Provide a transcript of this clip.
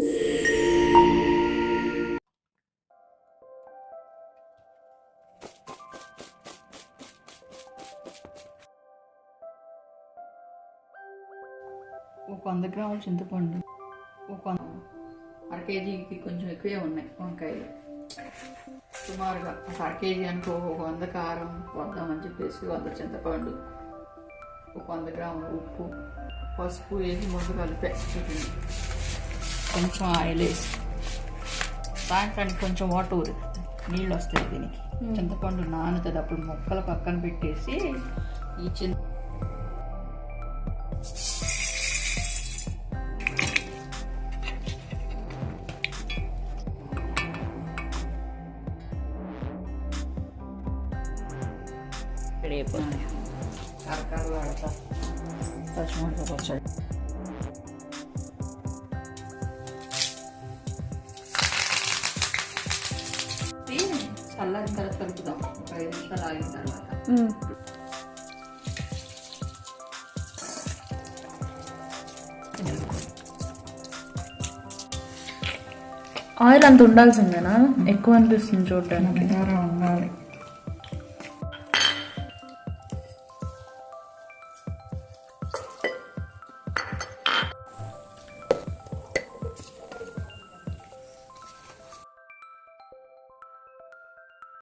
ఒక 100 గ్రాముల చింతపండు, ఒక అర కేజీకి కొంచెం ఎక్కువే ఉన్నాయి వంకాయలు. సుమారుగా అర కేజీ అనుకో, ఒక 100 కారం వద్దామని చెప్పేసి 100 చింతపండు, ఒక 100 గ్రాముల ఉప్పు, పసుపు వేసి ముందు కలిపే కొంచెం ఆయిల్ వేసి సాయంత్రానికి కొంచెం వాటర్ నీళ్ళు వస్తాయి దీనికి. చింతపండు నానుతుంది, అప్పుడు ముక్కలు పక్కన పెట్టేసి ఈ కరకరలు ఆడతా పచ్చిమిరపకాయ పచ్చడి. చల్లారిన తర్వాత కలుపుదాం, ఒక 5 నిమిషాలు ఆగిన తర్వాత. ఆయిల్ అంత ఉండాల్సిందేనా? ఎక్కువ అనిపిస్తుంది చూడడానికి. ఉండాలి.